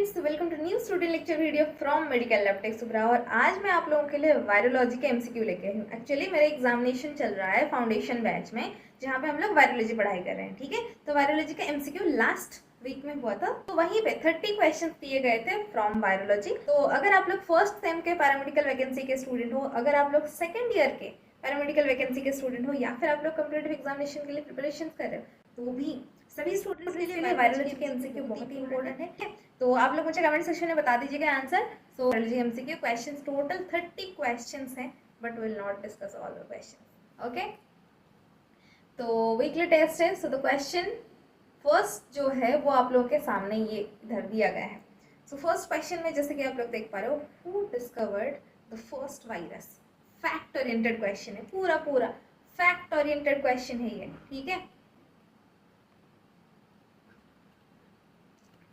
Friends, welcome to new student lecture video from medical lab tech Subra. और आज मैं आप लोगों के लिए वायरोलॉजी के एमसीक्यू लेके आई हूँ। एक्चुअली मेरा एग्जामिनेशन चल रहा है फाउंडेशन बैच में, जहाँ पे हम लोग वायरोलॉजी पढ़ाई कर रहे हैं। ठीक है, तो वायरोलॉजी का एमसीक्यू लास्ट वीक में हुआ था, तो वहीं पे 30 क्वेश्चन दिए गए थे फ्रॉम वायरोलॉजी। तो अगर आप लोग फर्स्ट सेम के पैरामेडिकल वैकेंसी के स्टूडेंट हो, अगर आप लोग सेकेंड ईयर के पैरामेडिकल वैकेंसी के स्टूडेंट हो, या फिर आप लोग कम्पिटेटिव एग्जामिनेशन के लिए प्रिपरेशन कर रहे हो, तो भी सभी स्टूडेंट्स के लिए वायरोलॉजी के एमसीक्यू बहुत ही इंपॉर्टेंट है। तो आप लोग मुझे कमेंट सेक्शन में बता दीजिएगा answer. So virology MCQ questions total 30 questions हैं, but will not discuss all the questions. Okay, तो वीकली टेस्ट है। सो द क्वेश्चन फर्स्ट जो है वो आप लोगों के सामने ये इधर दिया गया है। सो फर्स्ट क्वेश्चन में जैसे कि आप लोग देख पा रहे हो, who discovered the first virus. Fact oriented question है, पूरा पूरा फैक्ट ओरिएंटेड क्वेश्चन है ये। ठीक है,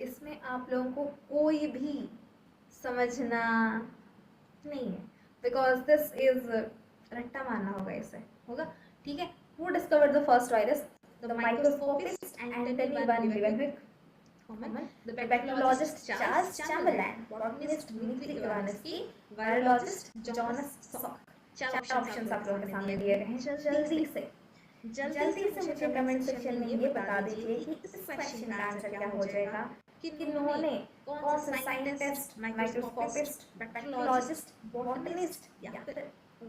इसमें आप लोगों को कोई भी समझना नहीं है, बिकॉज दिस इज रट्टा मारना होगा, इसे होगा। ठीक है, who discovered the first virus. The microscopist Antony van Leeuwenhoek, the bacteriologist Charles Chamberlain, botanist Dmitry Ivanovsky, virologist Jonas Salk। चार ऑप्शंस आप लोगों के सामने दिए गए हैं। जल्दी से मुझे कमेंट सेक्शन में ये बता दीजिए कि इस क्वेश्चन का आंसर क्या हो जाएगा। किन्होंने, कौन सा साइंटिस्ट, माइक्रोस्कोपिस्ट, बैक्टीरियोलॉजिस्ट, बॉटनिस्ट या फिर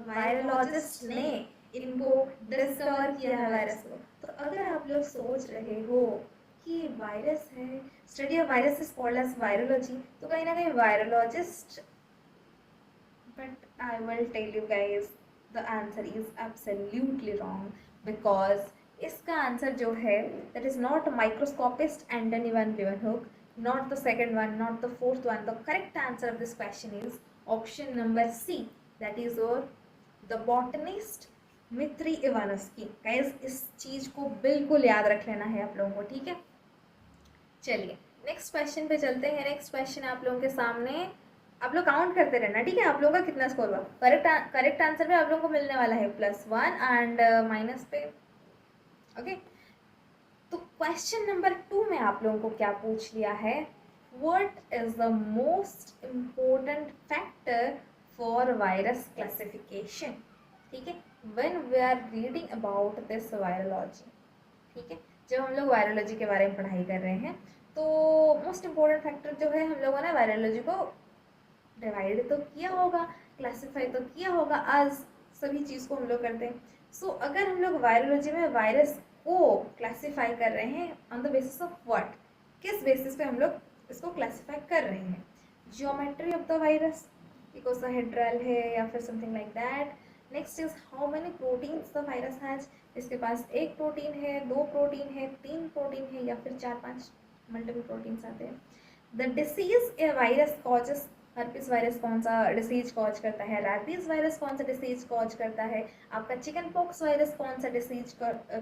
वायरोलॉजिस्ट ने इनको डिस्कवर किया है वायरस को। तो अगर आप लोग सोच रहे हो कि वायरस है, study of virus is called as virology, तो कहीं ना कहीं virologist, but I will tell you guys the answer is absolutely wrong, because इसका आंसर जो है that is not microscopist Antony van Leeuwenhoek, not the second one, not the fourth one. The correct answer of this question is option number C, that is the botanist Dmitry Ivanovsky। guys, इस चीज को बिल्कुल याद रख लेना है आप लोगों को। ठीक है, चलिए नेक्स्ट क्वेश्चन पे चलते हैं। नेक्स्ट क्वेश्चन आप लोगों के सामने, आप लोग काउंट करते रहना। ठीक है, आप लोगों का कितना स्कोर हुआ। करेक्ट आंसर पे आप लोगों को मिलने वाला है +1 एंड माइनस पे। ओके, तो क्वेश्चन नंबर 2 में आप लोगों को क्या पूछ लिया है, what is the most important factor for virus classification. ठीक है, when we are reading about this virology. ठीक है, जब हम लोग वायरोलॉजी के बारे में पढ़ाई कर रहे हैं, तो मोस्ट इम्पोर्टेंट फैक्टर जो है, हम लोगों ने वायरोलॉजी को डिवाइड तो किया होगा, क्लासिफाई तो किया होगा, आज सभी चीज़ को हम लोग करते हैं। सो अगर हम लोग वायरोलॉजी में वायरस को क्लासिफाई कर रहे हैं on the basis of what, किस बेसिस पे हम लोग इसको क्लासिफाई कर रहे हैं। जियोमेट्री ऑफ द वायरस, इकोसाहेड्रल है या फिर something like that. Next is how many proteins the virus has, इसके पास एक प्रोटीन है, 2 प्रोटीन है, 3 प्रोटीन है, या फिर 4-5 मल्टीपल प्रोटीन्स आते हैं। The disease A virus causes, herpes virus कौन सा डिसीज कॉज करता है, रैबीज वायरस कौन सा डिसीज कॉज करता है, आपका चिकन पॉक्स वायरस कौन सा डिसीज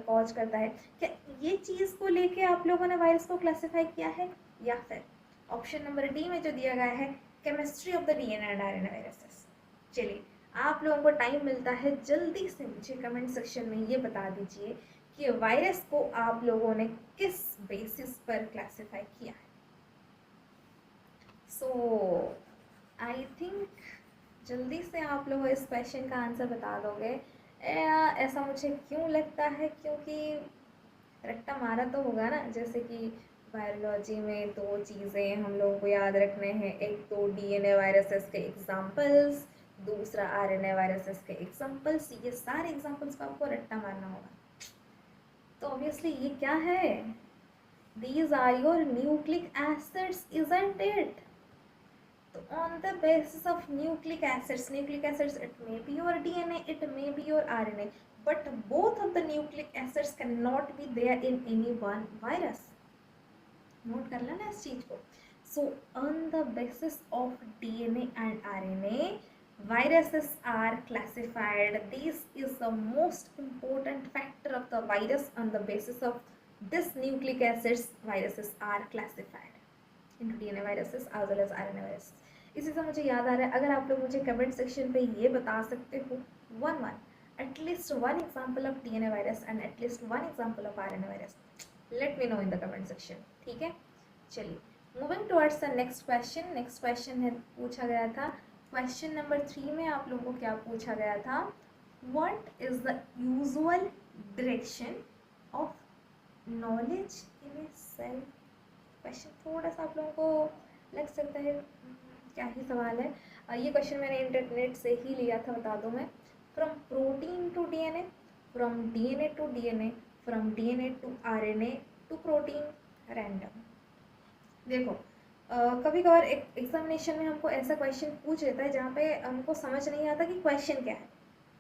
कॉज करता है। क्या ये चीज़ को लेके आप लोगों ने वायरस को क्लासिफाई किया है, या फिर ऑप्शन नंबर डी में जो दिया गया है, chemistry of the DNA and RNA viruses. चलिए, आप लोगों को टाइम मिलता है, जल्दी से मुझे कमेंट सेक्शन में ये बता दीजिए कि वायरस को आप लोगों ने किस बेसिस पर क्लासिफाई किया है। सो आई थिंक जल्दी से आप लोग इस क्वेश्चन का आंसर बता दोगे। ऐसा मुझे क्यों लगता है, क्योंकि रट्टा मारा तो होगा ना। जैसे कि वायरोलॉजी में 2 चीज़ें हम लोगों को याद रखने हैं, एक तो डीएनए वायरसेस के एग्जाम्पल्स, दूसरा आरएनए वायरसेस के एग्जाम्पल्स। ये सारे एग्जाम्पल्स को आपको रट्टा मारना होगा। तो ऑब्वियसली ये क्या है, these are your nucleic acids, isn't it. So on the basis of nucleic acids, it may be your DNA, it may be your RNA, but both of the nucleic acids cannot be there in any one virus. Note कर लेना इस चीज को। So on the basis of DNA and RNA, viruses are classified. This is the most important factor of the virus. On the basis of this nucleic acids, viruses are classified into DNA viruses as well as RNA viruses. इसी से मुझे याद आ रहा है, अगर आप लोग मुझे कमेंट सेक्शन पे ये बता सकते हो at least one example of DNA virus and at least one example of RNA virus, let me know in the comment section. ठीक है, चलिए moving towards the next question है पूछा गया था क्वेश्चन नंबर 3 में आप लोगों को क्या पूछा गया था, what is the usual direction of knowledge in A self. Question थोड़ा सा आप लोगों को लग सकता है क्या ही सवाल है। ये क्वेश्चन मैंने इंटरनेट से ही लिया था, बता दूं मैं। From protein to DNA, from DNA to DNA, from DNA to RNA to protein, random. देखो कभी कभार एक एग्जामिनेशन में हमको ऐसा क्वेश्चन पूछ लेता है जहाँ पे हमको समझ नहीं आता कि क्वेश्चन क्या है।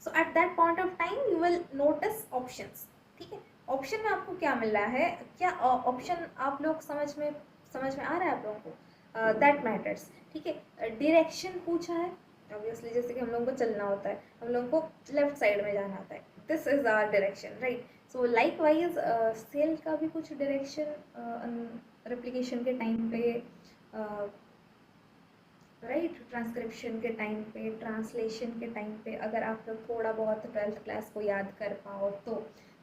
So at that point of time you will notice options. ठीक है, ऑप्शन में आपको क्या मिल रहा है, क्या ऑप्शन आप लोग समझ में आ रहा है आप लोगों को, दैट मैटर्स। ठीक है, डायरेक्शन पूछा है ऑब्वियसली, जैसे कि हम लोगों को चलना होता है, हम लोगों को लेफ्ट साइड में जाना होता है, this is our direction, right. So likewise cell का भी कुछ डायरेक्शन रेप्लिकेशन के टाइम पे, राइट, ट्रांसक्रिप्शन के टाइम पे, ट्रांसलेशन के टाइम पे, अगर आप लोग थोड़ा बहुत 12th क्लास को याद कर पाओ तो,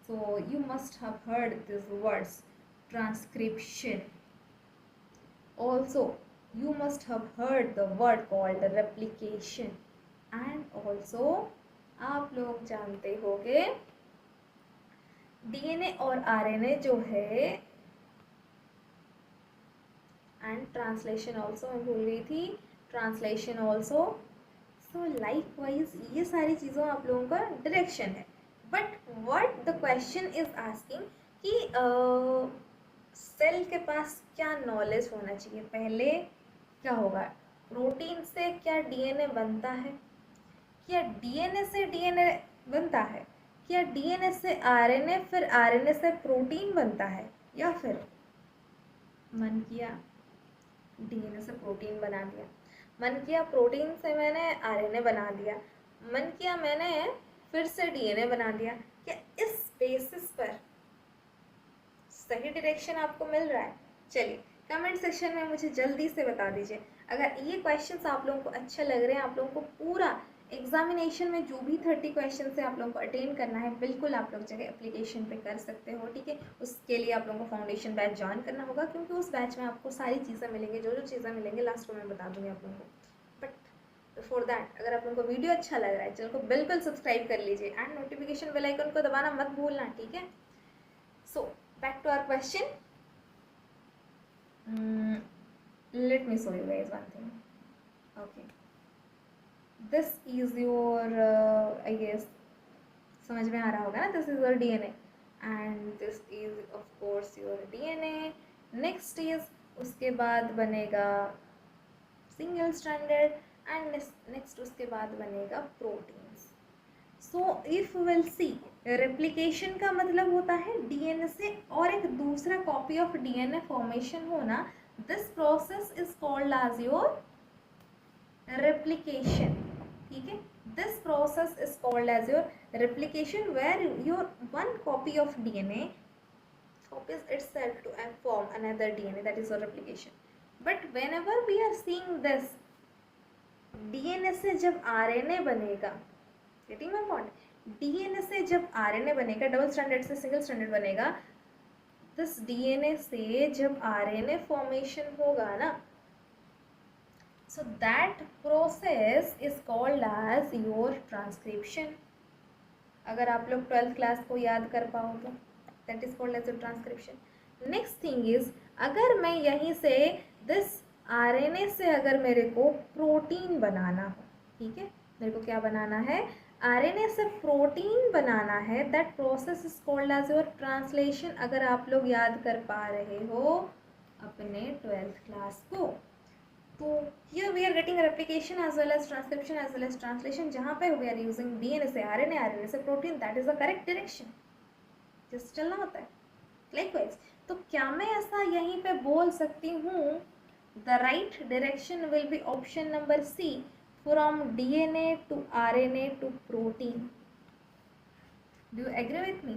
so you must have heard this words transcription. Also you must have heard the word called replication, and also आप लोग जानते होंगे डीएनए और आरएनए जो है, एंड ट्रांसलेशन ऑल्सो, मैं भूल गई थी, translation also. So like wise ये सारी चीज़ों आप लोगों का डायरेक्शन है। But what the question is asking कि सेल के पास क्या नॉलेज होना चाहिए। पहले क्या होगा, प्रोटीन से क्या डीएनए बनता है, क्या डीएनए से डीएनए बनता है, क्या डीएनए से आरएनए, फिर आरएनए से प्रोटीन बनता है, या फिर मन किया डीएनए से प्रोटीन बना दिया, मन किया प्रोटीन से मैंने आरएनए बना दिया, मन किया मैंने फिर से डीएनए बना दिया। क्या इस बेसिस पर सही डायरेक्शन आपको मिल रहा है? चलिए कमेंट सेक्शन में मुझे जल्दी से बता दीजिए। अगर ये क्वेश्चंस आप लोगों को अच्छे लग रहे हैं, आप लोगों को पूरा एग्जामिनेशन में जो भी 30 क्वेश्चन से आप लोगों को अटेंड करना है, बिल्कुल आप लोग जगह एप्लीकेशन पे कर सकते हो। ठीक है, उसके लिए आप लोगों को फाउंडेशन बैच ज्वाइन करना होगा, क्योंकि उस बैच में आपको सारी चीज़ें मिलेंगी, जो जो चीज़ें मिलेंगी लास्ट में मैं बता दूँगी आप लोगों को। बट बिफोर दैट, अगर आप लोगों को वीडियो अच्छा लग रहा है, चैनल को बिल्कुल सब्सक्राइब कर लीजिए एंड नोटिफिकेशन बेल आइकन को दबाना मत भूलना। ठीक है, so back to our question. Let me show you guys one thing. Okay, this is your I guess समझ में आ रहा होगा ना, this is your DNA and this is of course your DNA. Next is उसके बाद बनेगा single stranded and next उसके बाद बनेगा proteins. So if we will see, replication का मतलब होता है DNA से और एक दूसरा कॉपी ऑफ DNA फॉर्मेशन होना। This process is called as your replication. ठीक है, this process is called as your replication, where your one copy of DNA copies itself to form another DNA, that is your replication. But whenever we are seeing this, DNA से जब RNA बनेगा, getting my point, DNA से जब RNA बनेगा, double standard से single standard बनेगा, this DNA से जब आरएनए फॉर्मेशन होगा ना, so that process is called as your transcription. अगर आप लोग 12th क्लास को याद कर पाओ तो that is called as your transcription. Next thing is, अगर मैं यहीं से दिस आरएनए से अगर मेरे को प्रोटीन बनाना हो, ठीक है, मेरे को क्या बनाना है, आरएनए से प्रोटीन बनाना है, that process is called as your translation. अगर आप लोग याद कर पा रहे हो अपने 12th क्लास को, तो here we are getting replication as well as transcription as well as translation, जहाँ पे वी आर यूजिंग डीएनए से आरएनए, आरएनए से protein, that is the correct direction, just चलना होता है लाइकवाइज। तो क्या मैं ऐसा यहीं पे बोल सकती हूँ, the right direction will be option number C, from DNA to RNA to protein. Do you agree with me?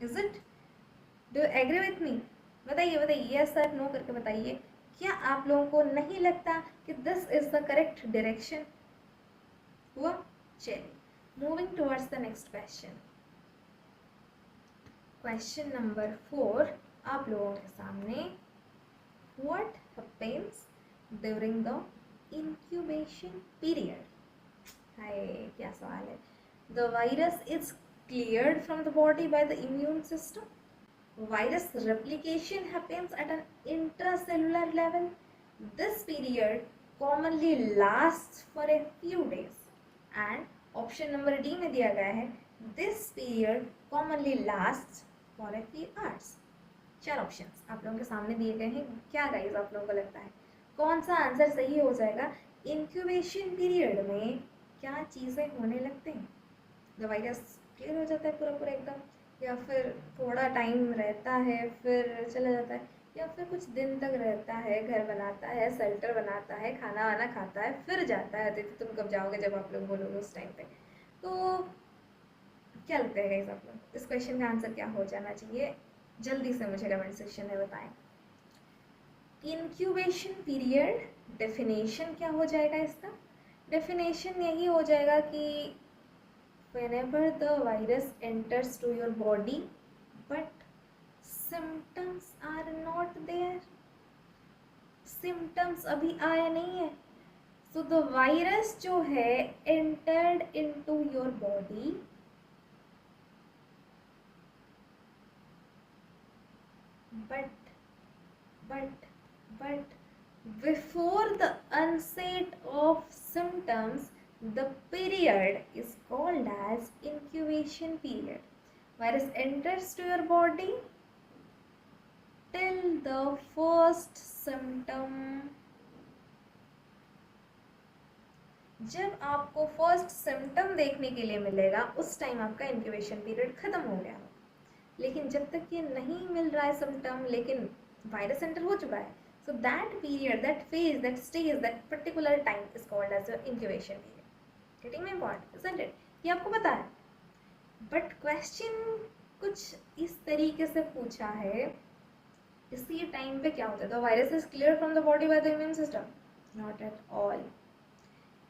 Is it? Do you agree with me? बताइए बताइए, yes sir no करके बताइए, क्या आप लोगों को नहीं लगता कि this is the correct direction? हुआ? चलिए, moving towards the next question. Question number 4 आप लोगों के सामने, what happens during the incubation period. हाय क्या सवाल है. The virus is cleared from the body by the immune system. Virus replication happens at an intracellular level. This period commonly lasts for a few days. And option number D में दिया गया है this period commonly lasts for a few hours. 4 options आप लोगों के सामने दिए गए हैं. क्या गाइस आप लोगों को लगता है कौन सा आंसर सही हो जाएगा? इंक्यूबेशन पीरियड में क्या चीज़ें होने लगते हैं? द वायरस क्लियर हो जाता है पूरा पूरा एकदम, या फिर थोड़ा टाइम रहता है फिर चला जाता है, या फिर कुछ दिन तक रहता है, घर बनाता है, शेल्टर बनाता है, खाना वाना खाता है, फिर जाता है. अदिति तुम कब जाओगे जब आप लोग बोलोगे उस टाइम पे. तो क्या लगता है गाइस आप लोग इस क्वेश्चन का आंसर क्या हो जाना चाहिए? जल्दी से मुझे कमेंट सेक्शन में बताएं. इंक्यूबेशन पीरियड डेफिनेशन क्या हो जाएगा इसका? डेफिनेशन यही हो जाएगा कि whenever the virus enters to your body but symptoms are not there, symptoms अभी आए नहीं है, so the virus जो है entered into your body but before the onset of symptoms, the period is called as incubation period. Virus enters to your body till the first symptom. जब आपको first symptom देखने के लिए मिलेगा उस time आपका इंक्यूबेशन पीरियड खत्म हो गया. लेकिन जब तक ये नहीं मिल रहा है सिम्टम, लेकिन वायरस एंटर हो चुका है, so that period, that phase, that stage, that particular time is called as your incubation period. Getting my point, isn't it? ये आपको पता है. But question कुछ इस तरीके से पूछा है, इसी टाइम पे क्या होता है? The virus is cleared from the body by the immune system? Not at all.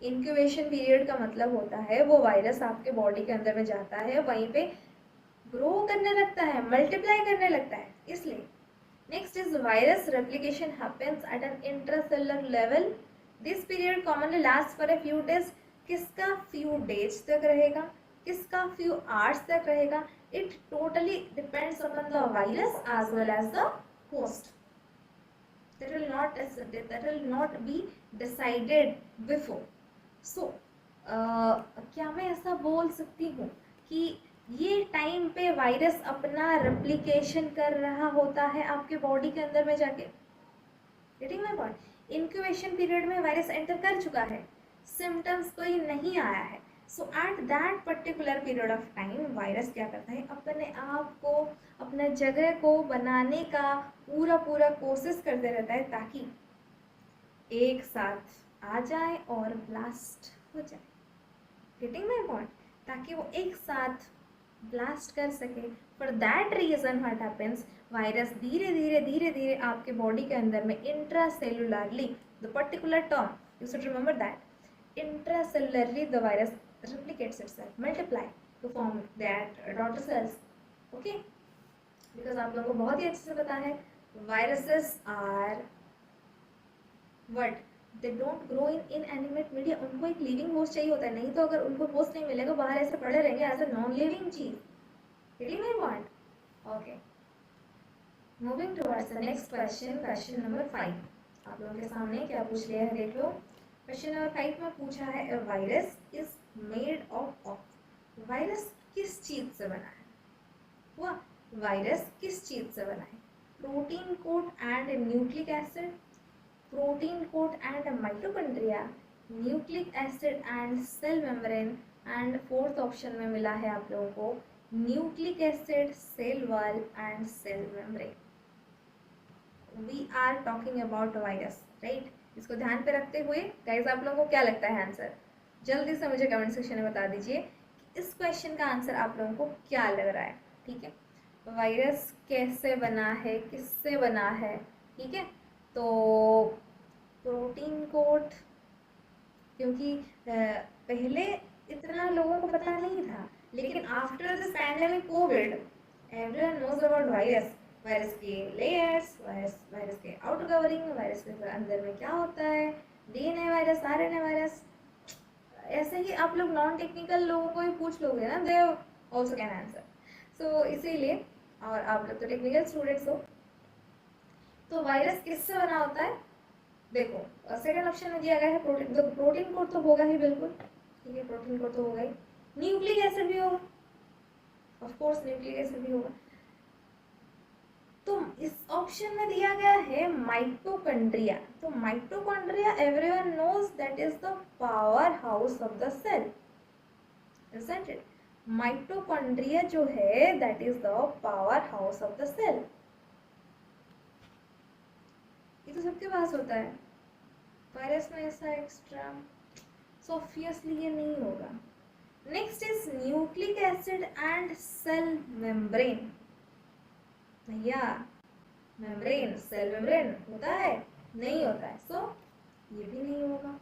Incubation period का मतलब होता है वो वायरस आपके बॉडी के अंदर में जाता है, वहीं पे ग्रो करने लगता है, मल्टीप्लाई करने लगता है, इसलिए. Next is virus replication happens at an intracellular level. This period commonly last for a few days. किसका फ्यू डेज तक रहेगा, किसका फ्यू आवर्स तक रहेगा? It totally depends upon the virus as well as the host. that will not be decided before. So क्या मैं ऐसा बोल सकती हूँ कि ये टाइम पे वायरस अपना रेप्लिकेशन कर रहा होता है आपके बॉडी के अंदर में जाके? Getting my point? Incubation period में वायरस एंटर कर चुका है, सिम्टम्स कोई नहीं आया है, so at that particular period of time virus क्या करता है? अपने आप को, अपने जगह को बनाने का पूरा पूरा कोशिश करते रहता है ताकि एक साथ आ जाए और ब्लास्ट हो जाए. Getting my point? ताकि वो एक साथ ब्लास्ट कर सके. For that reason what happens, virus धीरे धीरे धीरे धीरे आपके बॉडी के अंदर में intracellularly, the particular term you should remember that, intracellularly the virus replicates itself, multiply to form that daughter cells. Okay, because आप लोगों को बहुत ही अच्छे से पता है viruses are what, they don't grow in inanimate media. उनको एक living host चाहिए होता है, नहीं तो अगर उनको host नहीं मिलेगा बाहर ऐसे पड़े रहेंगे एज अ नॉन लिविंग चीज. Getting my point? Okay, moving towards the next question, question number 5. आप लोगों के सामने क्या पूछ लिया है देख लो. क्वेश्चन नंबर 5 में पूछा है virus is made of. Virus किस चीज से बना है? हुआ वायरस किस चीज से बना है? Protein coat and nucleic acid, protein coat and mitochondria, nucleic acid and cell membrane, and fourth option में मिला है आप लोगों को nucleic acid, cell wall and cell membrane. We are talking about virus, right? इसको ध्यान पे रखते हुए गाइस आप लोगों को क्या लगता है आंसर? जल्दी से मुझे कमेंट सेक्शन में बता दीजिए कि इस क्वेश्चन का आंसर आप लोगों को क्या लग रहा है. ठीक है, वायरस कैसे बना है, किससे बना है? ठीक है, तो प्रोटीन कोट, क्योंकि पहले इतना लोगों को पता नहीं था, लेकिन after this pandemic covid everyone knows about virus. Virus के लेयर्स, वायरस के आउटर कवरिंग, वायरस के अंदर में क्या होता है, डीएनए वायरस, आरएनए वायरस। ऐसे ही आप लोग नॉन टेक्निकल लोगों को ही पूछ लोगे ना, दे ऑल्सो कैन आंसर। सो इसीलिए, और आप लोग तो टेक्निकल स्टूडेंट्स हो, तो वायरस किससे बना होता है? देखो सेकंड ऑप्शन में दिया गया है प्रोटीन, तो प्रोटीन कोड तो होगा ही बिल्कुल, ठीक है, प्रोटीन कोड तो होगा ही, न्यूक्लिक एसिड भी होगा, ऑफ कोर्स न्यूक्लिक एसिड भी होगा। तो इस ऑप्शन में दिया गया है माइटोकॉन्ड्रिया। तो mitochondria everyone knows that is the powerhouse of the cell, isn't it? Mitochondria जो है that is the powerhouse of the cell. ये तो सबके पास होता है, वायरस में ऐसा एक्स्ट्रा, सो ऑब्वियसली ये नहीं होगा। Next is nucleic acid and cell membrane. भैया मेम्ब्रेन, सेल मेम्ब्रेन होता है? नहीं होता है, सो ये भी नहीं होगा।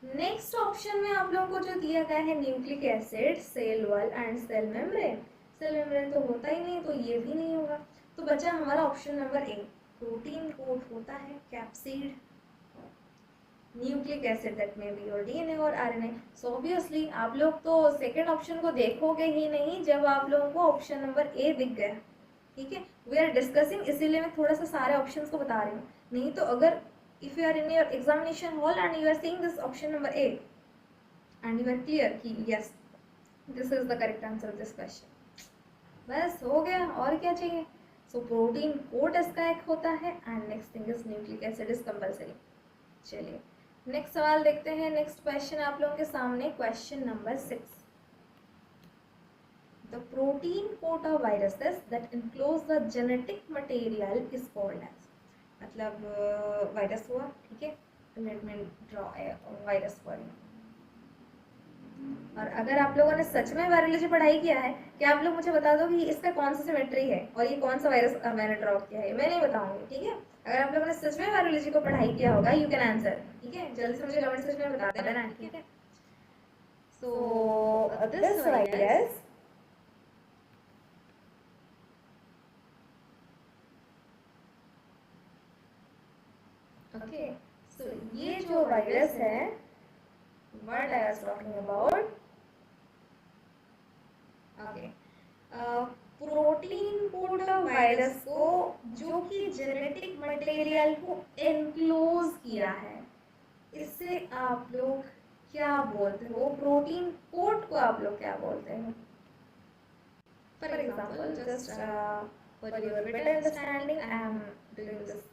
नेक्स्ट ऑप्शन में आप लोगों को जो दिया गया है nucleic acid, cell wall and cell membrane, cell membrane तो होता ही नहीं, तो ये भी नहीं होगा। तो बचा हमारा option number A, protein coat होता है capsid, nucleic acid that may be और डीएनए और आरएनए। सो ऑब्वियसली आप लोग तो सेकेंड ऑप्शन को देखोगे ही नहीं जब आप लोगों को ऑप्शन नंबर ए दिख गया, ठीक है। वी आर डिस्कसिंग, इसीलिए मैं थोड़ा सा सारे ऑप्शंस को बता रही हूँ, नहीं तो अगर if you are in your examination hall and you are seeing this option number A and you are clear कि yes this is the correct answer of this question, बस हो गया, और क्या चाहिए। so protein कोट इसका एक होता है and next thing is nucleic acid is compulsory। चलिए नेक्स्ट सवाल देखते हैं। नेक्स्ट क्वेश्चन आप लोगों के सामने, question number 6। The protein coat of viruses that enclose the genetic material is called as, मतलब वायरस हुआ, ठीक है, let me draw virus for you. और अगर आप लोगों ने सच में वायरोलॉजी पढ़ाई किया है, क्या आप लोग मुझे बता दो कि इसका कौन सा सिमेट्री है और ये कौन सा वायरस मैंने ड्रॉ किया है, मैं नहीं बताऊंगी, ठीक है। अगर आप लोगों ने सच में वायरोलॉजी को पढ़ाई किया होगा, यू कैन आंसर, ठीक है, जल्दी से मुझे कमेंट सेक्शन में बता देना, ठीक है। So this virus, okay, so ये जो वायरस है, what I was talking about, okay, protein coat virus को जो कि जेनेटिक मटेरियल को एनक्लोज किया है, इससे आप लोग क्या बोलते हो? प्रोटीन कोट को आप लोग क्या बोलते हो? For example, just for your better understanding, I am doing this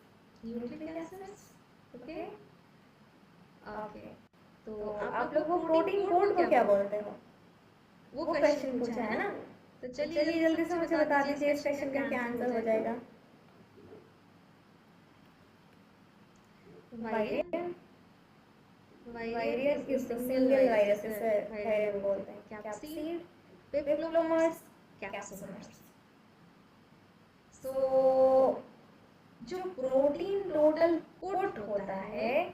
nucleic acids, okay okay. तो आप लोग वो प्रोटीन कोड को क्या बोलते हो? वो क्वेश्चन पूछा है ना, तो चलिए जल्दी से मुझे बता दीजिए इस क्वेश्चन का क्या आंसर हो जाएगा। Virion, virion is the single virus, इसे वायरियन बोलते हैं। Capsid, peplomers, capsomeres. सो जो प्रोटीन टोटल कोट होता है,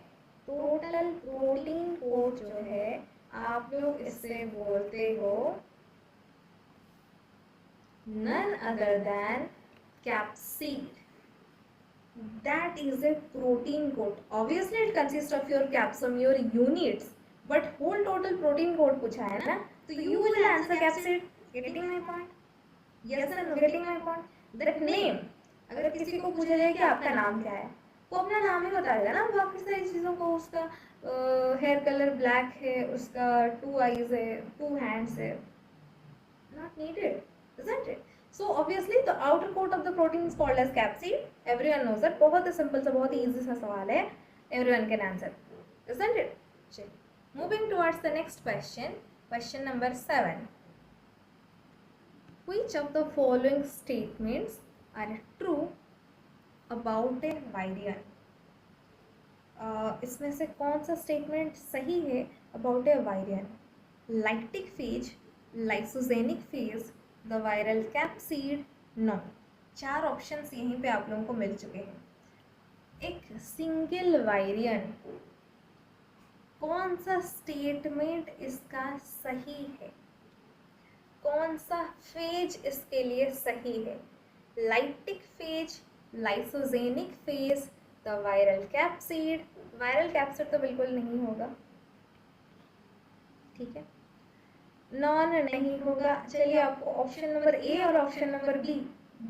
टोटल प्रोटीन कोट जो है, आप लोग इससे बोलते हो none other than capsid. That is a protein coat. Obviously it consists of your capsule, your units, but whole total protein coat पूछा है ना, तो you will answer capsid. Getting my point? Yes or no? Getting my point? That name, अगर किसी को पूछा जाए कि आपका नाम क्या है, वो अपना नाम ही बताएगा ना, बाकी सारी चीज़ों को, उसका हेयर कलर ब्लैक है, उसका 2 आईज है, 2 हैंड्स है, not needed, isn't it? So obviously the outer coat of the protein is called as capsid. Everyone knows that. बहुत ही simple सा, बहुत ही easy सा सवाल है, everyone can answer, isn't it? चलिए, moving towards the next question, question number 7. Which of the following statements are true about a virion? इसमें से कौन सा स्टेटमेंट सही है about a virion? Lytic phase, lysogenic phase, the viral capsid, no. 4 options यहीं पे आप लोगों को मिल चुके हैं। एक सिंगल वायरियन, कौन सा स्टेटमेंट इसका सही है, कौन सा फेज इसके लिए सही है? lytic phage, lysogenic phase, the viral capsid. viral capsid तो बिल्कुल नहीं होगा, ठीक है, नॉन नहीं होगा। चलिए आपको ऑप्शन नंबर ए और ऑप्शन नंबर बी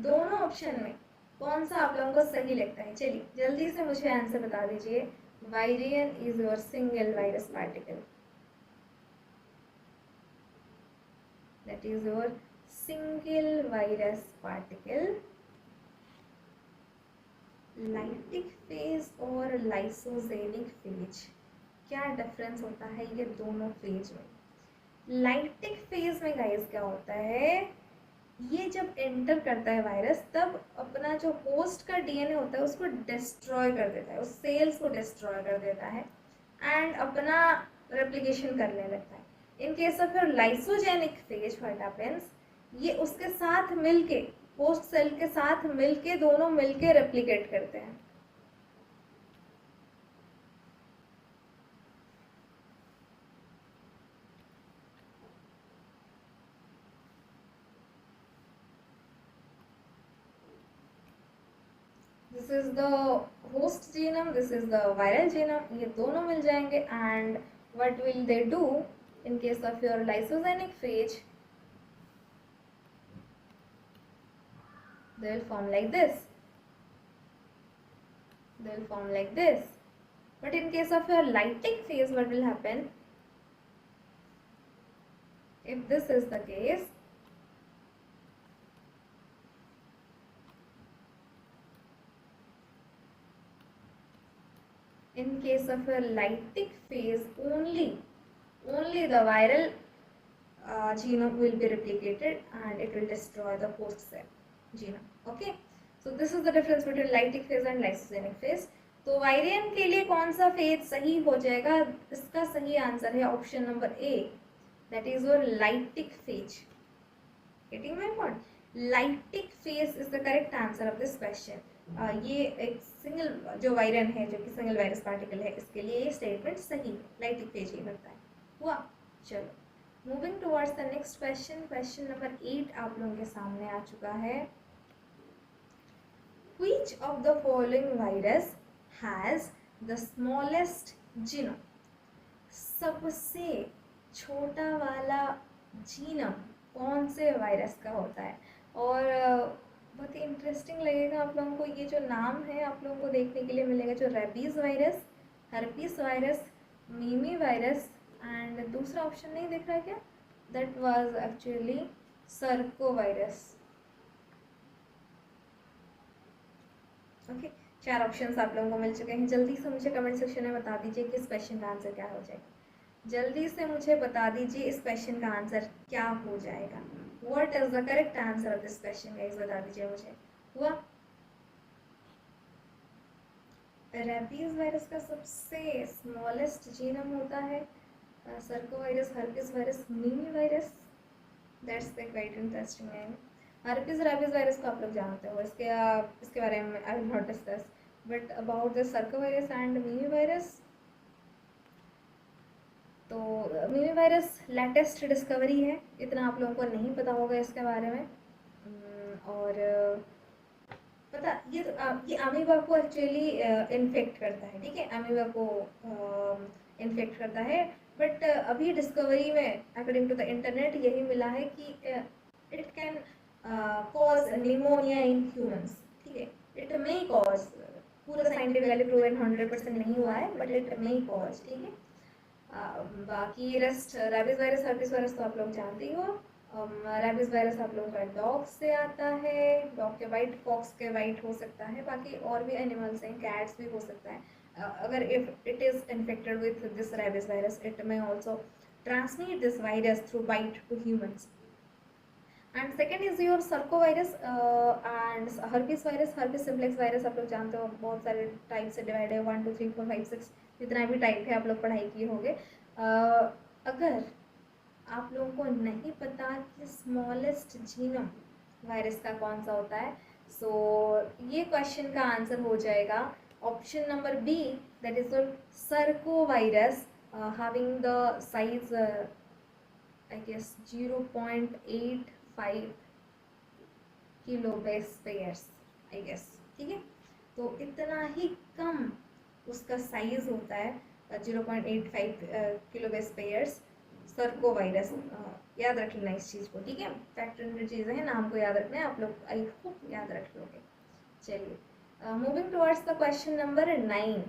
दोनों ऑप्शन में कौन सा आप लोगों को सही लगता है? चलिए जल्दी से मुझे आंसर बता दीजिए। Virion is your single virus particle, that is your single virus particle. Lytic phase और लाइसोजेनिक फेज, क्या डिफरेंस होता है ये दोनों फेज में? लाइटिक फेज में गाइस क्या होता है, ये जब एंटर करता है वायरस तब अपना जो होस्ट का डीएनए होता है उसको डिस्ट्रॉय कर देता है, उस सेल्स को डिस्ट्रॉय कर देता है एंड अपना रेप्लिकेशन करने लगता है। इन case of lysogenic phase what happens, ये उसके साथ मिलके, होस्ट सेल के साथ मिलके, दोनों मिलके रेप्लिकेट करते हैं। This is the host genome, this is the viral genome, ये दोनों मिल जाएंगे and what will they do in case of your lysogenic phase, they will form like this, they will form like this. But in case of your lytic phase, what will happen? If this is the case, in case of your lytic phase, only the viral genome will be replicated and it will destroy the host cell genome. Okay, so this is the difference between lytic phase and lysogenic phase. तो virion के लिए कौन सा phase सही हो जाएगा? इसका सही आंसर है option number A, that is your lytic phase. Getting my point? Lytic phase is the correct answer of this question. ये एक सिंगल जो वायरियन है, जो कि सिंगल वायरस पार्टिकल है, इसके लिए ये स्टेटमेंट सही है, लाइटिक फेज ही बनता है। हुआ? चलो moving towards the next question. Question number 8 आप लोगों के सामने आ चुका है। Which of the following virus has the smallest genome? सबसे छोटा वाला जीनम कौन से वायरस का होता है? और बहुत ही इंटरेस्टिंग लगेगा आप लोगों को, ये जो नाम है आप लोगों को देखने के लिए मिलेगा, जो rabies virus, herpes virus, mimi virus and दूसरा ऑप्शन नहीं दिख रहा है क्या? That was actually circo virus. Okay, 4 options आप लोगों को मिल चुके हैं। जल्दी से मुझे कमेंट सेक्शन में बता दीजिए कि इस क्वेश्चन का आंसर क्या हो जाएगा। जल्दी से मुझे बता दीजिए इस क्वेश्चन का आंसर क्या हो जाएगा। What is the correct answer of this question guys, बता दीजिए मुझे। हुआ? रेबीज वायरस का सबसे स्मॉलेस्ट जीनम होता है circo virus, herpes virus, mimi virus. That's the quite interesting name. Herpes rabies virus को आप लोग जानते हो, इसके बारे में I will not discuss, but about the circo virus and mimi virus, तो मीमी वायरस लेटेस्ट डिस्कवरी है, इतना आप लोगों को नहीं पता होगा इसके बारे में। और पता ये अमीबा को एक्चुअली इन्फेक्ट करता है, ठीक है, अमीबा को इन्फेक्ट करता है, बट अभी डिस्कवरी में अकॉर्डिंग टू द इंटरनेट यही मिला है कि it can cause pneumonia in humans, ठीक है, इट मे कॉज, पूरा साइंटिफिकली प्रूवन 100% नहीं हुआ है, बट इट मे कॉज, ठीक है। बाकी rest rabies virus, herpes virus तो आप लोग जानते ही हो। रेबीज वायरस आप लोगों का डॉग से आता है, डॉग के वाइट, फॉक्स के वाइट हो सकता है, बाकी और भी एनिमल्स हैं, कैट्स भी हो सकता है। अगर if it is infected with this rabies virus, it may also transmit this virus through bite to humans. And second is your circovirus and herpes virus, herpes simplex virus आप लोग जानते हो, बहुत सारे टाइप से डिवाइड है, 1 2 3 4 5 6 जितना भी टाइप है आप लोग पढ़ाई किए होंगे। अगर आप लोगों को नहीं पता कि स्मॉलेस्ट जीनम वायरस का कौन सा होता है, सो ये क्वेश्चन का आंसर हो जाएगा option number B, that is circo virus having the size I guess 0.85 kilo base pairs I guess, ठीक है। तो इतना ही कम उसका साइज होता है, 0.85 किलो बेस पेयर्स सर्को वायरस। याद रख लेना इस चीज़ को, ठीक है। फैक्ट चीज़ें हैं, नाम को याद रखना है, आप लोग आई होप याद रख लोगे। चलिए moving towards the question number 9।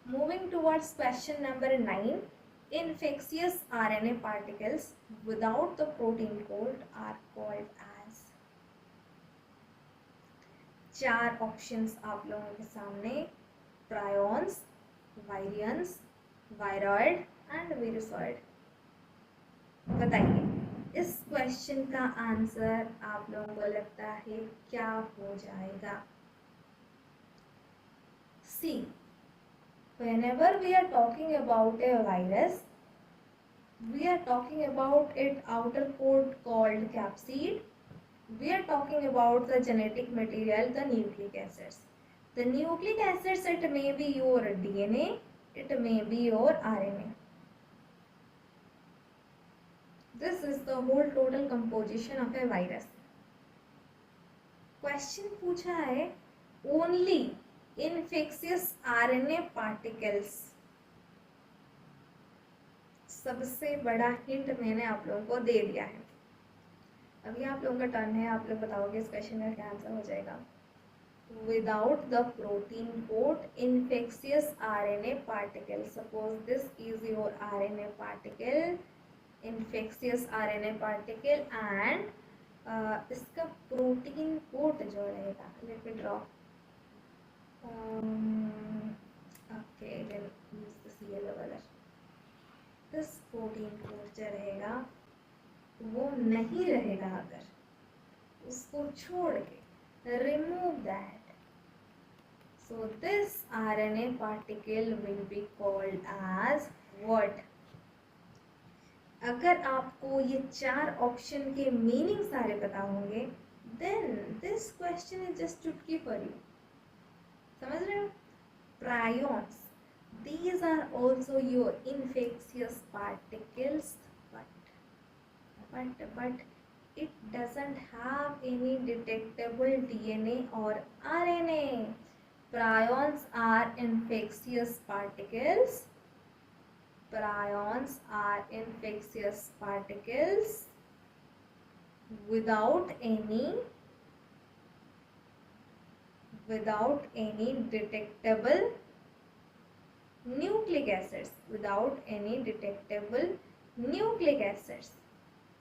Moving towards question number 9, infectious RNA particles without the protein code are called as। चार ऑप्शंस आप लोगों के सामने, प्रायोन्स, वायरियंस, वायरॉइड एंड वीरुसॉइड। बताइए इस क्वेश्चन का आंसर आप लोगों को लगता है क्या हो जाएगा? सी, whenever we are talking about a virus, we are talking about its outer coat called capsid. We are talking about the genetic material, the nucleic acids. The nucleic acids, it may be your DNA, it may be your RNA. This is the whole total composition of a virus. Question पूछा है only infectious RNA particles। सबसे बड़ा hint मैंने आप लोगों को दे दिया है। अभी आप लोगों का टर्न है, आप लोग बताओगे इस क्वेश्चन का क्या आंसर हो जाएगा। Without the protein coat, infectious RNA particle. Suppose this is your RNA particle, infectious RNA particle, and इसका प्रोटीन कोट जो रहेगा, let me draw. Okay, then use this yellow color. this protein coat जो रहेगा वो नहीं रहेगा, अगर उसको छोड़ के remove that, so this RNA particle will be called as what? अगर आपको ये चार ऑप्शन के मीनिंग सारे पता होंगे, then this question is just चुटकी for you। समझ रहे हो? Prions, these are also your infectious particles, but it doesn't have any detectable DNA or RNA. Prions are infectious particles. Prions are infectious particles without any detectable nucleic acids, without any detectable nucleic acids.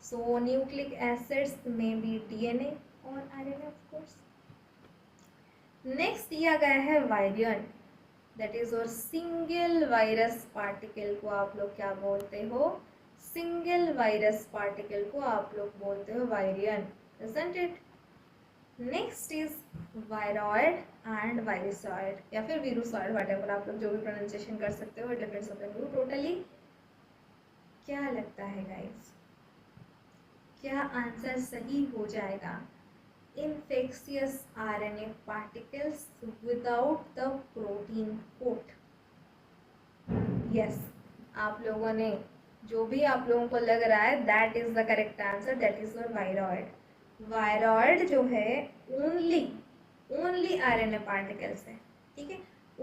So nucleic acids may be DNA or RNA, of course. Next दिया गया है virion, that is और single virus particle को आप लोग क्या बोलते हो? सिंगल वायरस पार्टिकल को आप लोग बोलते हो virion, isn't it? Next is viroid and virusoid या फिर वीरुसॉइड, व्हाटएवर आप लोग जो भी प्रोनाउंसिएशन कर सकते हो, it depends upon you totally. क्या लगता है गाइस, क्या आंसर सही हो जाएगा? infectious RNA particles without the protein coat. Yes, आप लोगों ने जो भी आप लोगों को लग रहा है that is the correct answer, that is your viroid. Viroid जो है only RNA particles है, ठीक है,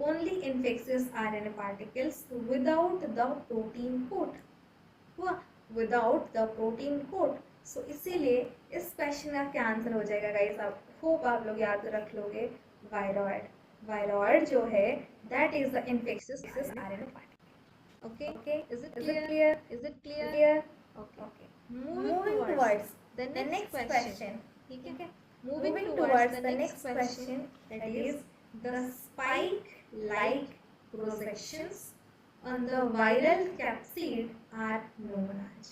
only infectious RNA particles without the protein coat, हुआ without the protein coat. सो इसीलिए इस क्वेश्चन का क्या आंसर हो जाएगा गाइस? आप होप आप लोग याद रख लोगे, वायरॉइड। वायरॉइड जो है that is the infectious RNA particle. Okay, is it clear? Is it clear? Okay. Moving towards the next question. ठीक है, moving towards the next question, that is the spike-like projections on the viral capsid are known as।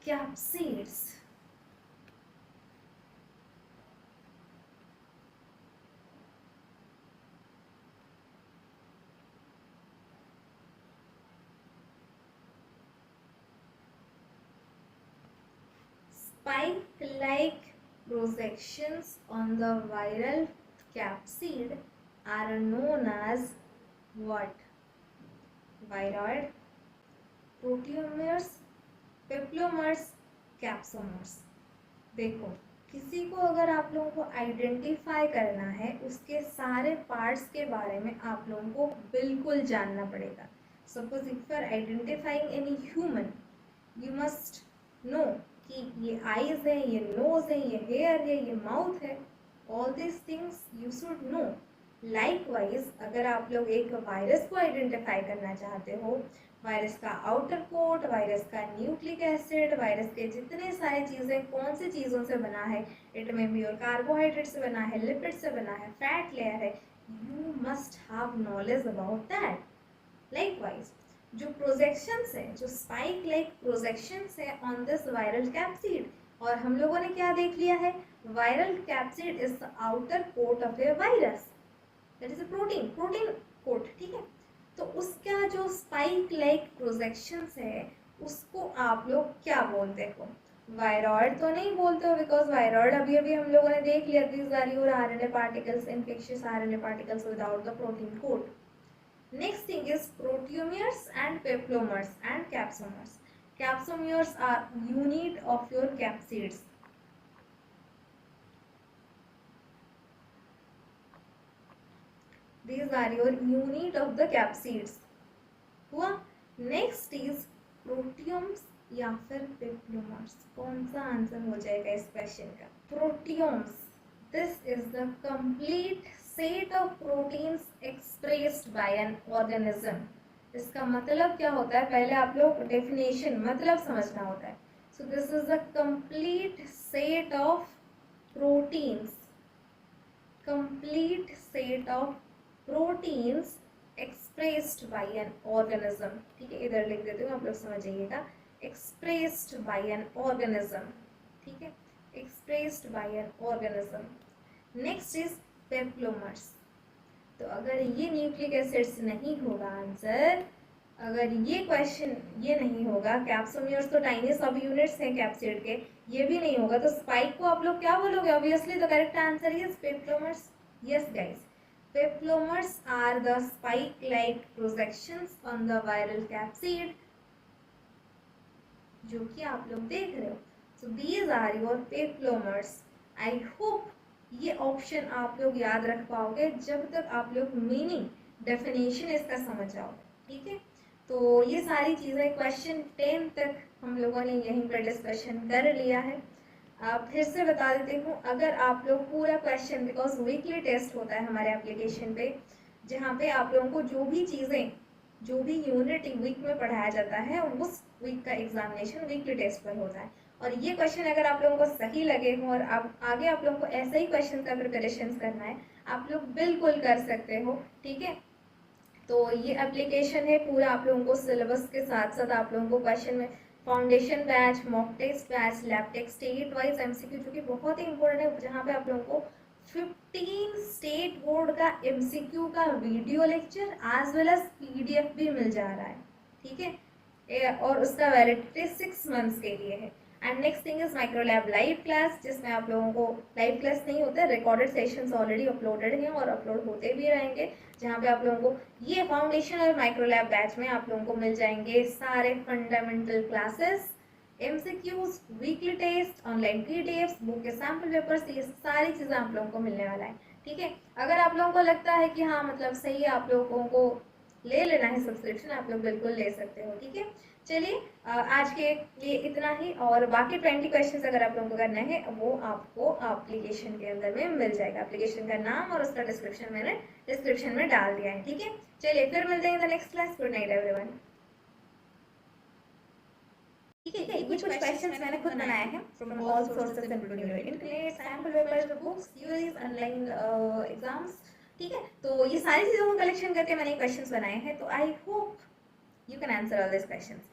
Capsids, spike-like projections on the viral capsid are known as what? Viroid, proteomers, peplomers, capsomers. देखो, किसी को अगर आप लोगों को identify करना है, उसके सारे पार्ट्स के बारे में आप लोगों को बिल्कुल जानना पड़ेगा। Suppose if you are identifying any human, you must know कि ये आईज है, ये नोज है, ये हेयर है, ये माउथ है। All this things you should know. Likewise अगर आप लोग एक वायरस को आइडेंटिफाई करना चाहते हो, वायरस का आउटर कोट, वायरस का न्यूक्लिक एसिड, वायरस के जितने सारे चीज़ें कौन सी चीज़ों से बना है, इट में भी और कार्बोहाइड्रेट से बना है, लिपिड से बना है, फैट लेयर है, you must have knowledge about that. Likewise जो प्रोजेक्शंस है, जो स्पाइक लाइक प्रोजेक्शंस है ऑन दिस वायरल कैप्सिड, और हम लोगों ने क्या देख लिया है, viral capsid is the outer coat of a virus, that is a protein coat, ठीक है। तो उसका जो स्पाइक लाइक प्रोजेक्शंस है, उसको आप लोग क्या बोलते हो? वायरॉइड तो नहीं बोलते हो, बिकॉज वायरॉइड अभी अभी हम लोगों ने देख लिया, these are your RNA particles, infectious RNA particles without the protein coat. Next thing is proteomeres and peplomers and capsomers. Capsomers are unit of your capsids. These are your unit of the capsids. हुआ? Next is proteomes या फिर peplomers. कौन सा answer हो जाएगा इस question का? Proteomes. This is the complete set of proteins expressed by an organism. इसका मतलब क्या होता है, पहले आप लोग डेफिनेशन मतलब समझना होता है। So this is the complete set of proteins, complete set of proteins expressed by an organism। ठीक है, इधर लिख देती हूँ, आप लोग समझ जाइएगा। expressed by an organism, ठीक है, expressed by an organism। next is peplomers. तो अगर ये न्यूक्लिक एसिड्स नहीं होगा आंसर, अगर ये क्वेश्चन ये नहीं होगा, कैप्सोमियर्स तो टाइनी सब यूनिट्स हैं कैप्सिड के, ये भी नहीं होगा, तो स्पाइक को आप लोग क्या बोलोगे? Obviously the correct answer is peplomers. Yes guys, peplomers are the spike like projections on the viral capsid, जो कि आप लोग देख रहे हो। So these are your peplomers. I hope ये ऑप्शन आप लोग याद रख पाओगे जब तक आप लोग मीनिंग डेफिनेशन इसका समझ जाओ, ठीक है। तो ये सारी चीज़ें क्वेश्चन 10 तक हम लोगों ने यहीं पर डिस्कशन कर लिया है। फिर से बता देती हूँ, अगर आप लोग पूरा क्वेश्चन, बिकॉज वीकली टेस्ट होता है हमारे एप्लीकेशन पे, जहाँ पे आप लोगों को जो भी चीज़ें, जो भी यूनिट वीक में पढ़ाया जाता है, उस वीक का एग्जामिनेशन वीकली टेस्ट पर होता है। और ये क्वेश्चन अगर आप लोगों को सही लगे हो और आप आगे आप लोगों को ऐसे ही क्वेश्चन का प्रिपरेशन करना है, आप लोग बिल्कुल कर सकते हो, ठीक है। तो ये एप्लीकेशन है पूरा आप लोगों को सिलेबस के साथ साथ आप लोगों को क्वेश्चन में foundation batch, mock test batch, lab test, state wise MCQ, जो कि बहुत ही इंपॉर्टेंट है, जहाँ पे आप लोगों को 15 स्टेट बोर्ड का एमसीक्यू का video lecture as well as PDF भी मिल जा रहा है, ठीक है, और उसका वैलिडिटी 6 मंथ्स के लिए है। And next thing is Microlab live class, जिसमें आप लोगों को लाइव क्लास नहीं होता है, रिकॉर्डेड सेशंस ऑलरेडी अपलोडेड हैं और अपलोड होते भी रहेंगे, जहाँ पे आप लोगों को ये फाउंडेशन और माइक्रोलैब बैच में आप लोगों को मिल जाएंगे सारे fundamental classes, MCQs, weekly test, online PDFs, book के सैम्पल पेपर्स, ये सारी चीज़ें आप लोगों को मिलने वाला है, ठीक है। अगर आप लोगों को लगता है कि हाँ मतलब सही है, आप लोगों को ले लेना है सब्सक्रिप्शन, आप लोग बिल्कुल ले सकते हो, ठीक है। चलिए आज के लिए इतना ही, और बाकी 20 क्वेश्चंस अगर आप लोगों को करना है वो आपको एप्लीकेशन के अंदर में मिल जाएगा। एप्लीकेशन का नाम और उसका डिस्क्रिप्शन मैंने डिस्क्रिप्शन में डाल दिया है, ठीक है। चलिए फिर मिलते हैं the next class. Good night everyone. ठीक है, ये कुछ क्वेश्चंस मैंने खुद बनाए हैं from all sources including internet, sample papers, books, theories, online exams, ठीक है। तो ये सारी चीज़ों को कलेक्शन करके मैंने क्वेश्चंस बनाए हैं, तो I hope you can answer all these questions.